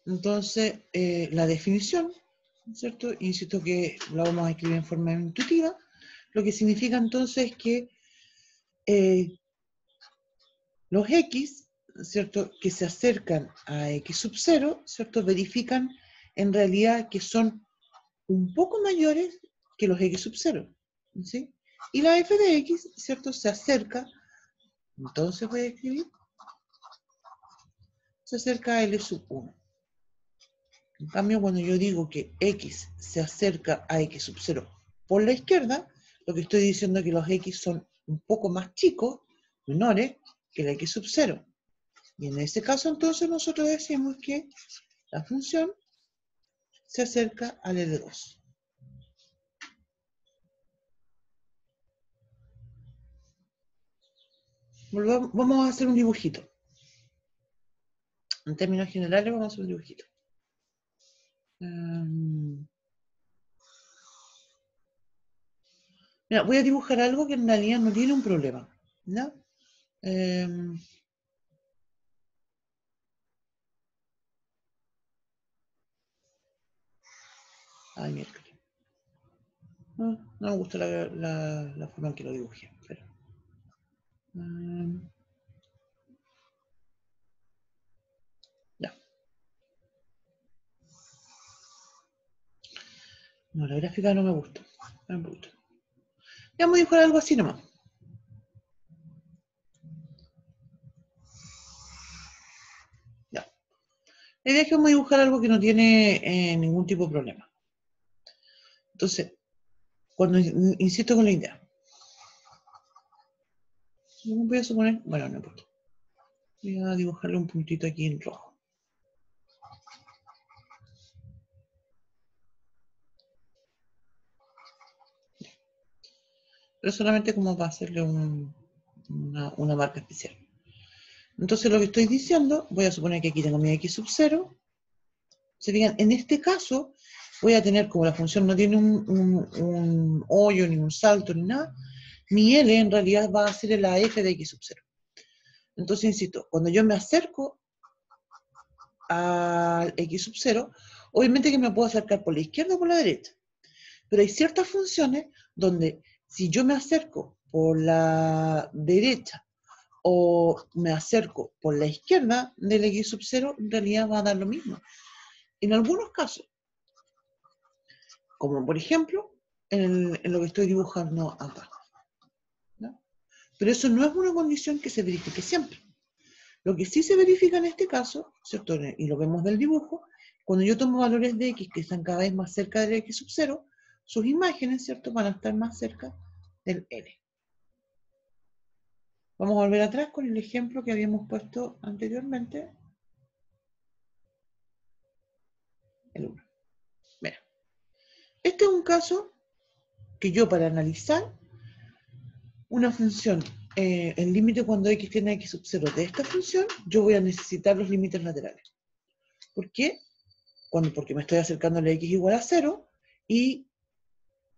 Entonces, la definición, ¿cierto? Insisto que la vamos a escribir en forma intuitiva, lo que significa entonces que los x, ¿cierto?, que se acercan a x sub 0, ¿cierto?, verifican en realidad que son un poco mayores que los x sub 0, ¿sí? Y la f de x, ¿cierto?, se acerca, entonces voy a escribir, se acerca a L sub 1. En cambio, cuando yo digo que x se acerca a x sub 0 por la izquierda, lo que estoy diciendo es que los x son un poco más chicos, menores, que la x sub 0. Y en ese caso, entonces, nosotros decimos que la función se acerca al L2. Vamos a hacer un dibujito. En términos generales, vamos a hacer un dibujito. Mira, voy a dibujar algo que en realidad no tiene un problema, ¿no? Ay, miércoles. No me gusta la forma en que lo dibujé. Pero, ya. No, la gráfica no me gusta. No me gusta. Ya vamos a dibujar algo así nomás. Ya. La idea es que vamos a dibujar algo que no tiene ningún tipo de problema. Entonces, cuando insisto con la idea, voy a suponer, bueno, no importa. Voy a dibujarle un puntito aquí en rojo. Pero solamente como para hacerle una marca especial. Entonces lo que estoy diciendo, voy a suponer que aquí tengo mi x sub 0. Se fijan, en este caso voy a tener, como la función no tiene un hoyo, ni un salto, ni nada, mi L en realidad va a ser la f de x sub 0. Entonces, insisto, cuando yo me acerco al x sub 0, obviamente que me puedo acercar por la izquierda o por la derecha. Pero hay ciertas funciones donde si yo me acerco por la derecha o me acerco por la izquierda del x sub 0, en realidad va a dar lo mismo. En algunos casos, como por ejemplo en lo que estoy dibujando acá, ¿no? Pero eso no es una condición que se verifique siempre. Lo que sí se verifica en este caso, ¿cierto?, y lo vemos del dibujo, cuando yo tomo valores de x que están cada vez más cerca del x sub 0, sus imágenes, ¿cierto?, van a estar más cerca del L. Vamos a volver atrás con el ejemplo que habíamos puesto anteriormente. El 1. Mira, este es un caso que yo, para analizar una función, el límite cuando x tiende a x sub 0 de esta función, yo voy a necesitar los límites laterales. ¿Por qué? Porque me estoy acercando a la x igual a 0 y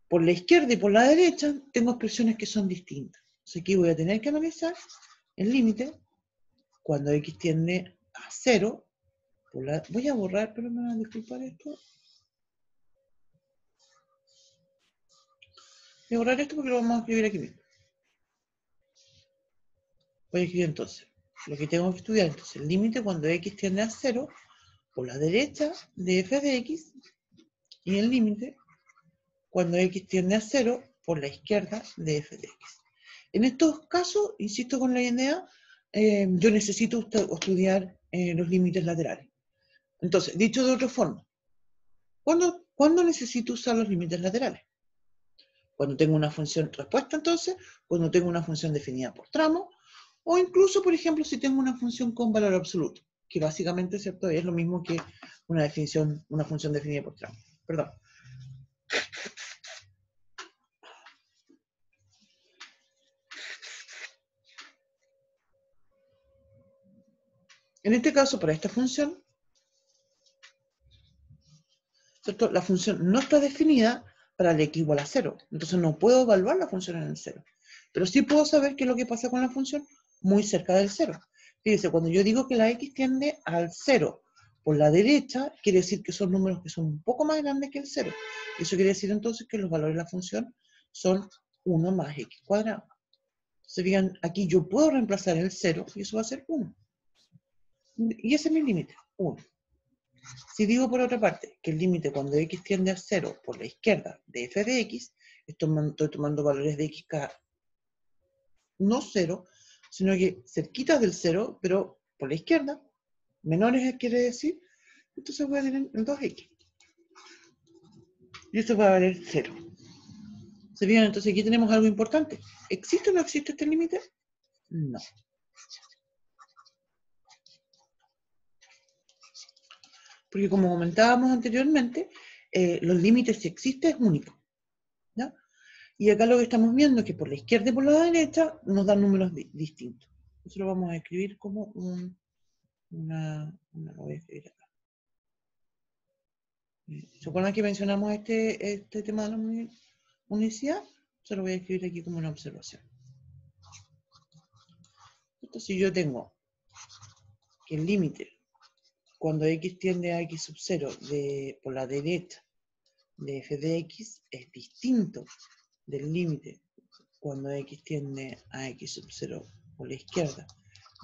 por la izquierda y por la derecha tengo expresiones que son distintas. Entonces aquí voy a tener que analizar el límite cuando x tiende a 0. Voy a borrar, pero me van a disculpar esto. Voy a borrar esto porque lo vamos a escribir aquí mismo. Voy a escribir entonces lo que tengo que estudiar. Entonces, el límite cuando x tiende a 0 por la derecha de f de x y el límite cuando x tiende a 0 por la izquierda de f de x. En estos casos, insisto con la idea, yo necesito estudiar los límites laterales. Entonces, dicho de otra forma, ¿cuándo necesito usar los límites laterales? Cuando tengo una función respuesta, entonces, cuando tengo una función definida por tramo, o incluso, por ejemplo, si tengo una función con valor absoluto, que básicamente, ¿cierto?, es lo mismo que una función definida por tramo. Perdón. En este caso, para esta función, ¿cierto?, la función no está definida para el x igual a 0. Entonces no puedo evaluar la función en el 0. Pero sí puedo saber qué es lo que pasa con la función muy cerca del 0. Fíjense, cuando yo digo que la x tiende al 0 por la derecha, quiere decir que son números que son un poco más grandes que el 0. Eso quiere decir entonces que los valores de la función son 1 más x cuadrado. Entonces, vean, aquí yo puedo reemplazar el 0 y eso va a ser 1. Y ese es mi límite, 1. Si digo por otra parte que el límite cuando x tiende a 0 por la izquierda de f de x, estoy tomando valores de x no 0, sino que cerquitas del 0, pero por la izquierda, menores quiere decir, entonces voy a tener el 2x. Y esto va a valer 0. ¿Se fijan? Entonces aquí tenemos algo importante. ¿Existe o no existe este límite? No. Porque como comentábamos anteriormente, los límites, si existe, es único. ¿Ya? Y acá lo que estamos viendo es que por la izquierda y por la derecha nos dan números distintos. Eso lo vamos a escribir como lo voy a escribir acá. ¿Se acuerdan que mencionamos este tema de la unicidad? Se lo voy a escribir aquí como una observación. Entonces, si yo tengo que el límite cuando x tiende a x sub 0 por la derecha de f de x es distinto del límite cuando x tiende a x sub 0 por la izquierda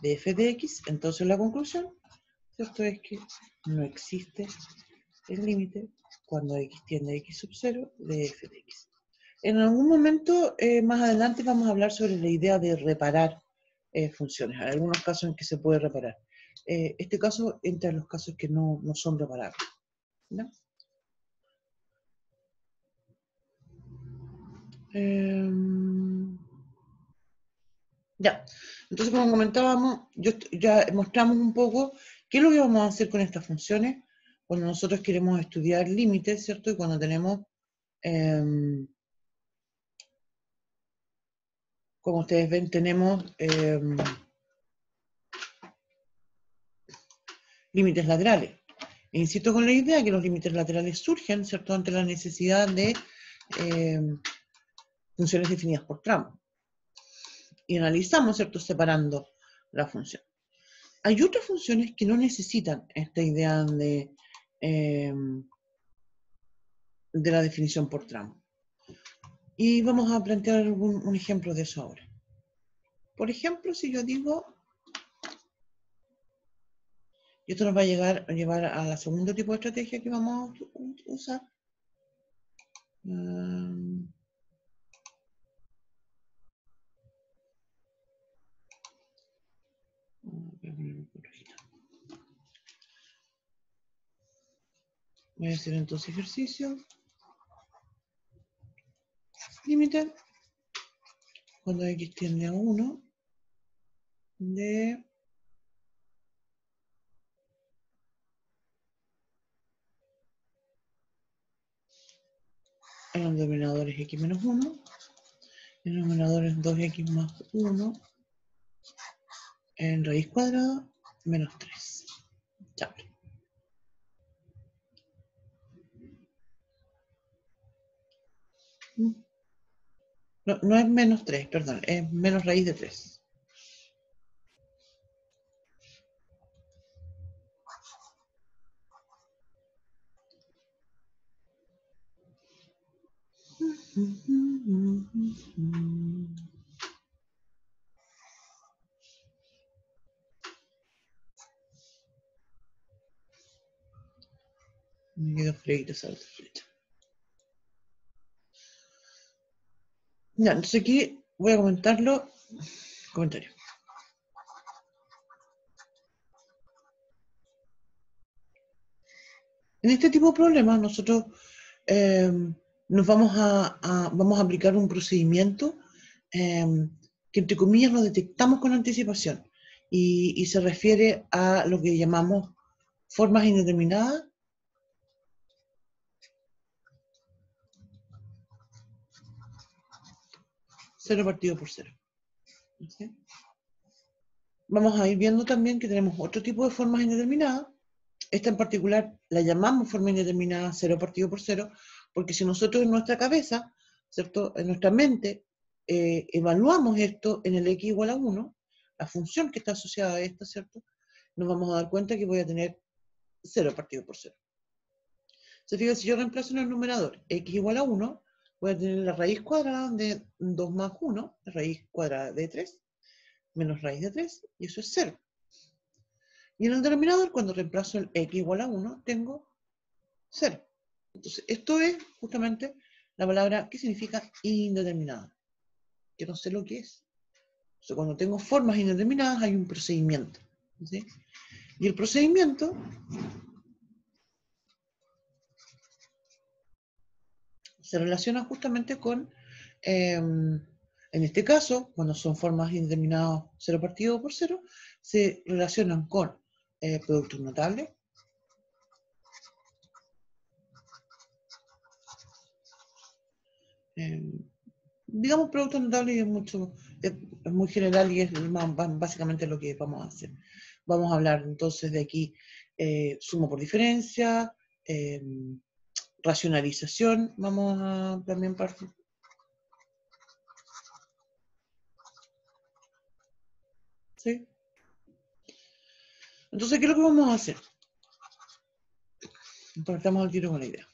de f de x, entonces la conclusión, ¿cierto?, es que no existe el límite cuando x tiende a x sub 0 de f de x. En algún momento más adelante vamos a hablar sobre la idea de reparar funciones. Hay algunos casos en que se puede reparar. Este caso entra en los casos que no son reparables, ¿no? Ya, entonces como comentábamos, ya mostramos un poco qué es lo que vamos a hacer con estas funciones cuando nosotros queremos estudiar límites, ¿cierto? Y cuando tenemos, como ustedes ven, tenemos límites laterales. E insisto con la idea que los límites laterales surgen, ¿cierto?, ante la necesidad de funciones definidas por tramo. Y analizamos, ¿cierto?, separando la función. Hay otras funciones que no necesitan esta idea de la definición por tramo. Y vamos a plantear un ejemplo de eso ahora. Por ejemplo, si yo digo, y esto nos va a llevar a la segundo tipo de estrategia que vamos a usar. Voy a hacer entonces ejercicio. Límite cuando x tiende a 1 de en el denominador es x menos 1, en el numerador es 2x más 1, en raíz cuadrada menos 3. Ya. No es menos 3, perdón, es menos raíz de 3. Me quedo freído esa otra flecha. Ya, entonces aquí voy a comentarlo. Comentario. En este tipo de problemas nosotros vamos a aplicar un procedimiento que entre comillas lo detectamos con anticipación y se refiere a lo que llamamos formas indeterminadas cero partido por cero. ¿Sí? Vamos a ir viendo también que tenemos otro tipo de formas indeterminadas. Esta en particular la llamamos forma indeterminada cero partido por cero, porque si nosotros en nuestra cabeza, ¿cierto? En nuestra mente, evaluamos esto en el x igual a 1, la función que está asociada a esta, ¿cierto? Nos vamos a dar cuenta que voy a tener 0 partido por 0. Se fija, si yo reemplazo en el numerador x igual a 1, voy a tener la raíz cuadrada de 2 más 1, raíz cuadrada de 3, menos raíz de 3, y eso es 0. Y en el denominador, cuando reemplazo el x igual a 1, tengo 0. Entonces, esto es justamente la palabra que significa indeterminada, que no sé lo que es. O sea, cuando tengo formas indeterminadas hay un procedimiento. ¿Sí? Y el procedimiento se relaciona justamente con, en este caso, cuando son formas indeterminadas 0 partido por 0, se relacionan con productos notables, digamos productos notables y es muy general y es básicamente lo que vamos a hacer. Vamos a hablar entonces de aquí suma por diferencia, racionalización, vamos a también partir. ¿Sí? Entonces, ¿qué es lo que vamos a hacer? Partamos al tiro con la idea.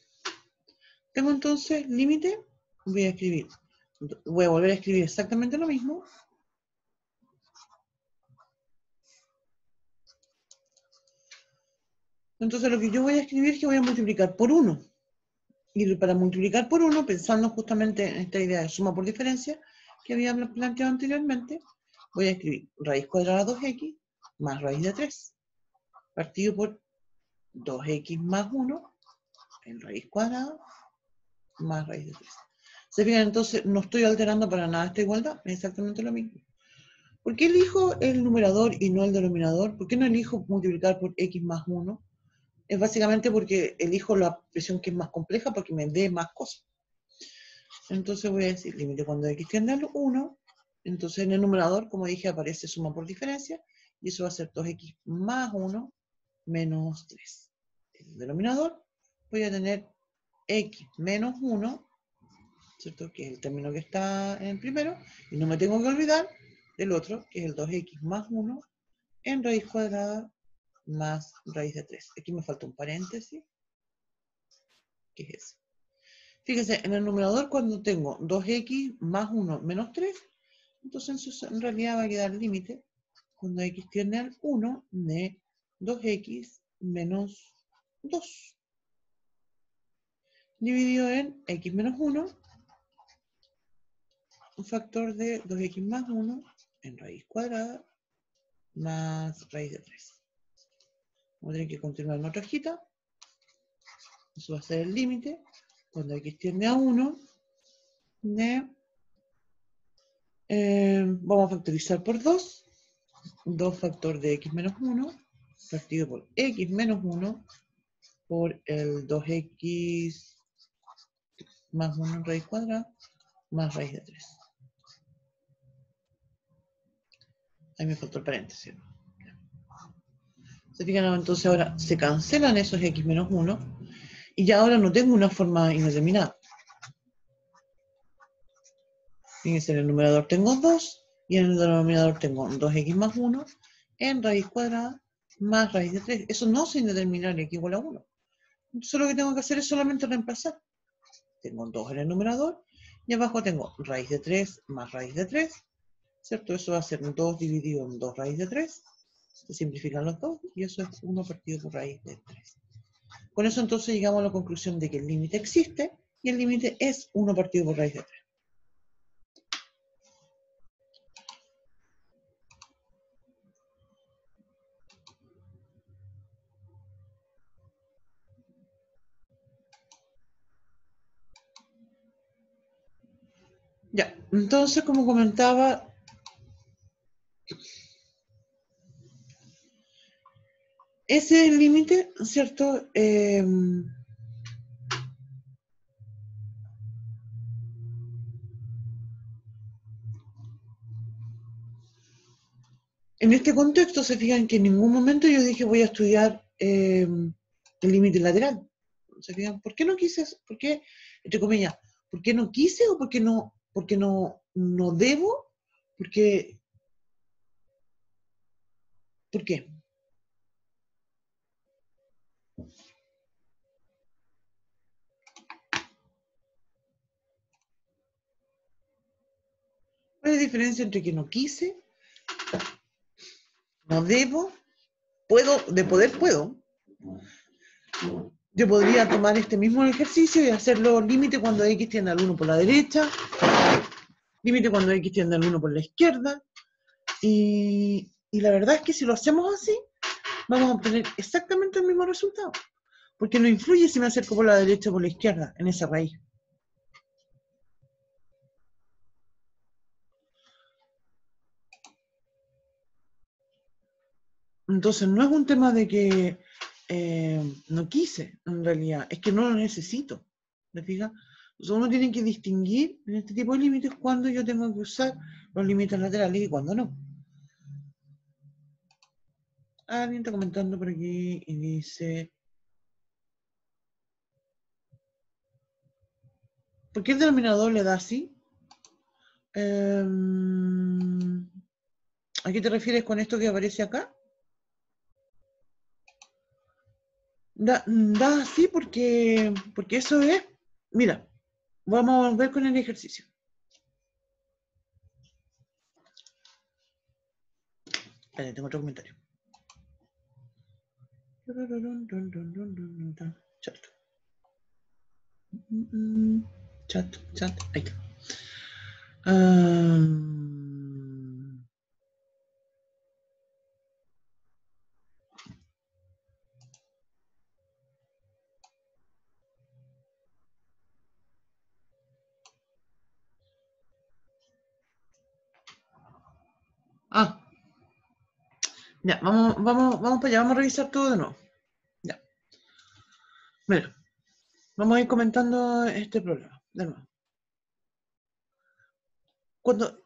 Tengo entonces límite, voy a volver a escribir exactamente lo mismo. Entonces lo que yo voy a escribir es que voy a multiplicar por 1. Y para multiplicar por 1, pensando justamente en esta idea de suma por diferencia que había planteado anteriormente, voy a escribir raíz cuadrada de 2x más raíz de 3, partido por 2x más 1 en raíz cuadrada más raíz de 3. ¿Se fijan? Entonces no estoy alterando para nada esta igualdad, es exactamente lo mismo. ¿Por qué elijo el numerador y no el denominador? ¿Por qué no elijo multiplicar por x más 1? Es básicamente porque elijo la expresión que es más compleja porque me dé más cosas. Entonces voy a decir límite cuando x tiende al 1. Entonces en el numerador, como dije, aparece suma por diferencia. Y eso va a ser 2x más 1 menos 3. En el denominador voy a tener x menos 1, ¿cierto? Que es el término que está en el primero. Y no me tengo que olvidar del otro, que es el 2x más 1 en raíz cuadrada más raíz de 3. Aquí me falta un paréntesis, que es ese. Fíjense, en el numerador cuando tengo 2x más 1 menos 3, entonces en realidad va a quedar el límite cuando x tiende al 1 de 2x menos 2. Dividido en x menos 1, un factor de 2x más 1 en raíz cuadrada más raíz de 3. Vamos a tener que continuar en otra hojita. Eso va a ser el límite cuando x tiende a 1 de, vamos a factorizar por 2, 2 factor de x menos 1 partido por x menos 1 por el 2x más 1 en raíz cuadrada más raíz de 3. Ahí me faltó el paréntesis. Se fijan, entonces ahora se cancelan esos x menos 1 y ya ahora no tengo una forma indeterminada. Fíjense, en el numerador tengo 2 y en el denominador tengo 2x más 1 en raíz cuadrada más raíz de 3. Eso no se indetermina x igual a 1. Entonces lo que tengo que hacer es solamente reemplazar. Tengo 2 en el numerador y abajo tengo raíz de 3 más raíz de 3, ¿cierto? Eso va a ser 2 dividido en 2 raíz de 3, se simplifican los dos y eso es 1 partido por raíz de 3. Con eso entonces llegamos a la conclusión de que el límite existe y el límite es 1 partido por raíz de 3. Ya, entonces, como comentaba, ese es el límite, ¿cierto? En este contexto se fijan que en ningún momento yo dije voy a estudiar el límite lateral. ¿Se fijan? ¿Por qué no quise? ¿Por qué, entre comillas, por qué no quise o porque no debo? Porque, ¿por qué? ¿Cuál es la diferencia entre que no quise, no debo, puedo, de poder puedo? Yo podría tomar este mismo ejercicio y hacerlo límite cuando X tiende al 1 por la derecha, límite cuando X tiende al 1 por la izquierda, y la verdad es que si lo hacemos así, vamos a obtener exactamente el mismo resultado, porque no influye si me acerco por la derecha o por la izquierda en esa raíz. Entonces no es un tema de que no quise, en realidad, es que no lo necesito. ¿Me fijas? Entonces uno tiene que distinguir en este tipo de límites cuando yo tengo que usar los límites laterales y cuando no. Alguien está comentando por aquí y dice, ¿por qué el denominador le da así? ¿A qué te refieres con esto que aparece acá? Da así porque eso es. Mira, vamos a ver con el ejercicio. Espera, tengo otro comentario. Chat. Chat. Ahí está. Ya, vamos para allá, vamos a revisar todo de nuevo. Ya. Mira, vamos a ir comentando este problema de nuevo.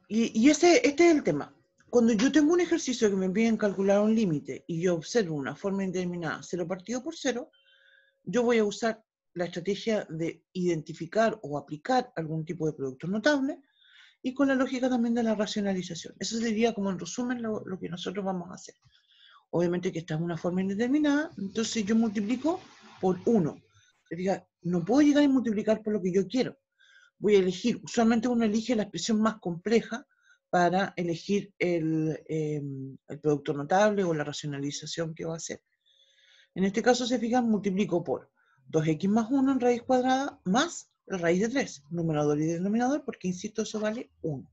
Este es el tema. Cuando yo tengo un ejercicio que me piden calcular un límite y yo observo una forma indeterminada 0 partido por 0, yo voy a usar la estrategia de identificar o aplicar algún tipo de producto notable y con la lógica también de la racionalización. Eso sería como en resumen lo que nosotros vamos a hacer. Obviamente que esta es una forma indeterminada, entonces yo multiplico por 1. No puedo llegar y multiplicar por lo que yo quiero. Voy a elegir, usualmente uno elige la expresión más compleja para elegir el producto notable o la racionalización que va a hacer. En este caso, se fijan, multiplico por 2x más 1 en raíz cuadrada más la raíz de 3, numerador y denominador, porque, insisto, eso vale 1.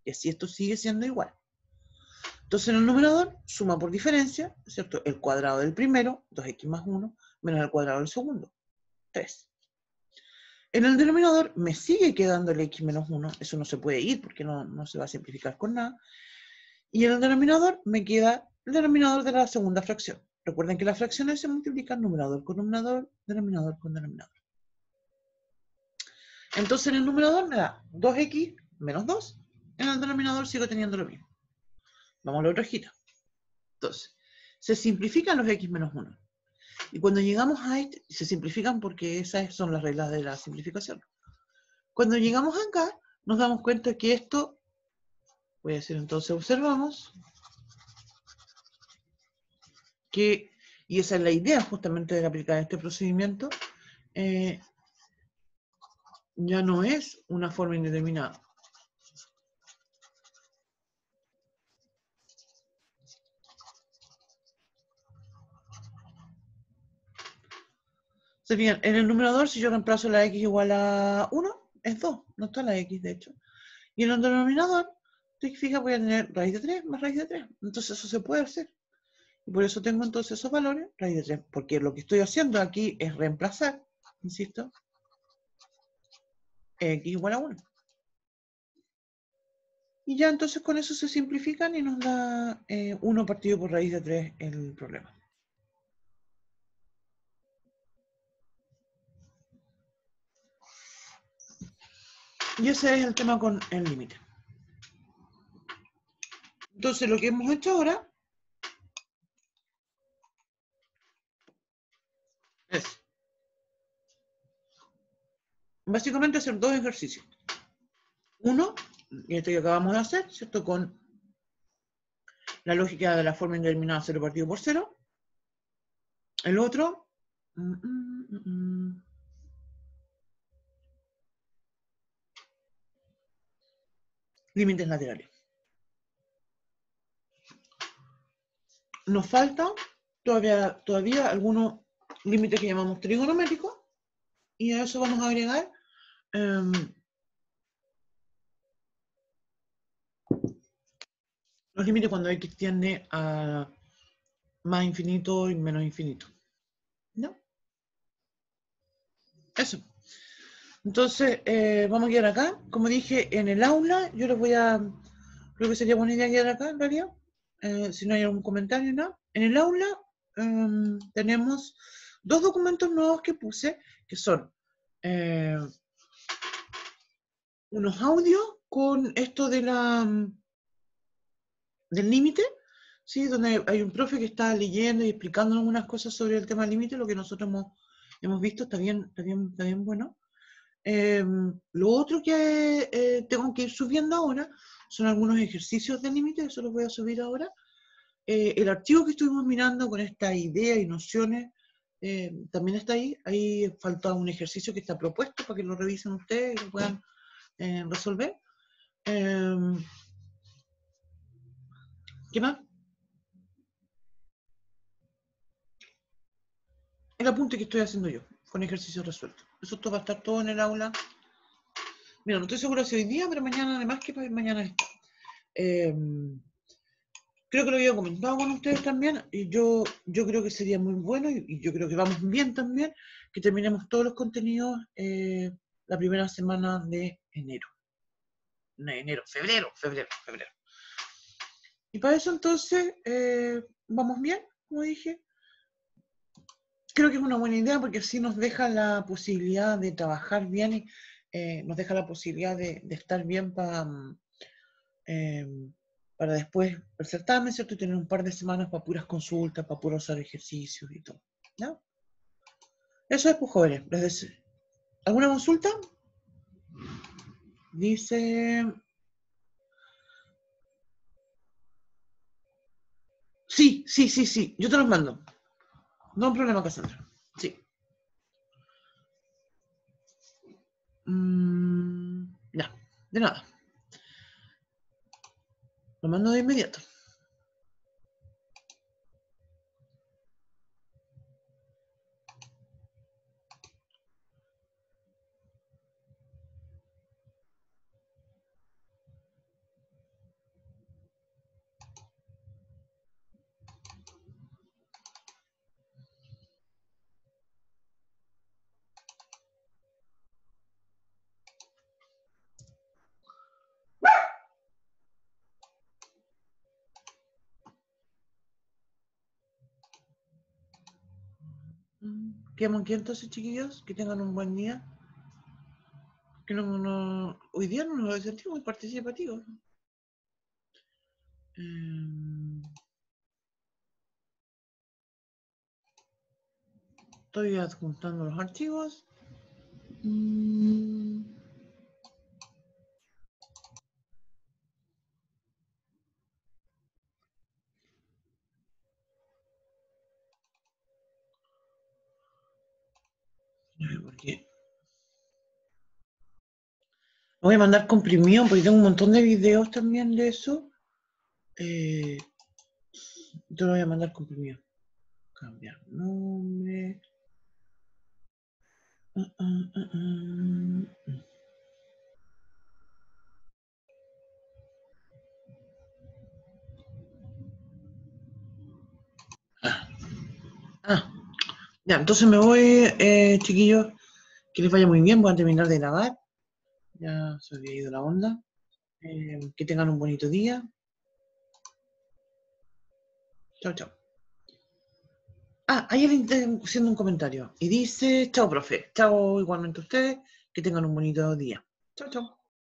Y así esto sigue siendo igual. Entonces, en el numerador, suma por diferencia, ¿cierto? El cuadrado del primero, 2x más 1, menos el cuadrado del segundo, 3. En el denominador me sigue quedando el x menos 1, eso no se puede ir porque no se va a simplificar con nada. Y en el denominador me queda el denominador de la segunda fracción. Recuerden que las fracciones se multiplican numerador con numerador, denominador con denominador. Entonces en el numerador me da 2x menos 2, en el denominador sigo teniendo lo mismo. Vamos a la otra hojita. Entonces, se simplifican los x menos 1. Y cuando llegamos a este, se simplifican porque esas son las reglas de la simplificación. Cuando llegamos acá, nos damos cuenta que esto, voy a decir entonces, observamos que, y esa es la idea justamente de aplicar este procedimiento, ya no es una forma indeterminada. Se fijan, en el numerador, si yo reemplazo la x igual a 1, es 2, no está la x de hecho. Y en el denominador, te fijas, voy a tener raíz de 3 más raíz de 3. Entonces eso se puede hacer. Y por eso tengo entonces esos valores, raíz de 3. Porque lo que estoy haciendo aquí es reemplazar, insisto, x igual a 1. Y ya entonces con eso se simplifican y nos da 1 partido por raíz de 3 el problema. Y ese es el tema con el límite. Entonces lo que hemos hecho ahora es básicamente hacer 2 ejercicios. Uno, y este que acabamos de hacer, ¿cierto? Con la lógica de la forma indeterminada 0 partido por 0. El otro, límites laterales. Nos falta todavía algunos límites que llamamos trigonométricos, y a eso vamos a agregar los límites cuando x tiende a más infinito y menos infinito. ¿No? Eso. Entonces, vamos a quedar acá. Como dije, en el aula, yo les voy a... Creo que sería buena idea quedar acá, en realidad. Si no hay algún comentario, ¿no? En el aula tenemos 2 documentos nuevos que puse, que son unos audios con esto de del límite, ¿sí? Donde hay un profe que está leyendo y explicando algunas cosas sobre el tema del límite, lo que nosotros hemos visto, está bien bueno. Lo otro que tengo que ir subiendo ahora son algunos ejercicios de límite, eso los voy a subir ahora. El archivo que estuvimos mirando con esta idea y nociones también está ahí. Ahí falta un ejercicio que está propuesto para que lo revisen ustedes y lo puedan resolver. ¿Qué más? El apunte que estoy haciendo yo, con ejercicios resueltos. Eso va a estar todo en el aula. Mira, no estoy segura si hoy día, pero mañana, además que mañana está. Creo que lo había comentado con ustedes también, y yo creo que sería muy bueno, y yo creo que vamos bien también, que terminemos todos los contenidos la primera semana de enero. Febrero. Y para eso entonces, vamos bien, como dije. Creo que es una buena idea porque así nos deja la posibilidad de trabajar bien y nos deja la posibilidad de estar bien para después el certamen, ¿cierto? Y tener un par de semanas para puras consultas, para puros hacer ejercicios y todo. ¿No? Eso es, pues, jóvenes. ¿Alguna consulta? Dice... Sí. Yo te los mando. No hay problema, Cassandra. Sí. Ya, de nada. Lo mando de inmediato. Quedamos aquí entonces, chiquillos. Que tengan un buen día. Que hoy día no nos sentimos muy participativos. Estoy adjuntando los archivos. Porque lo voy a mandar comprimido porque tengo un montón de videos también de eso. Te lo voy a mandar comprimido. Cambiar nombre. Ya, entonces me voy, chiquillos. Que les vaya muy bien. Voy a terminar de grabar. Ya se había ido la onda. Que tengan un bonito día. Chao, chao. Ah, hay alguien haciendo un comentario y dice, chao, profe. Chao igualmente a ustedes. Que tengan un bonito día. Chao, chao.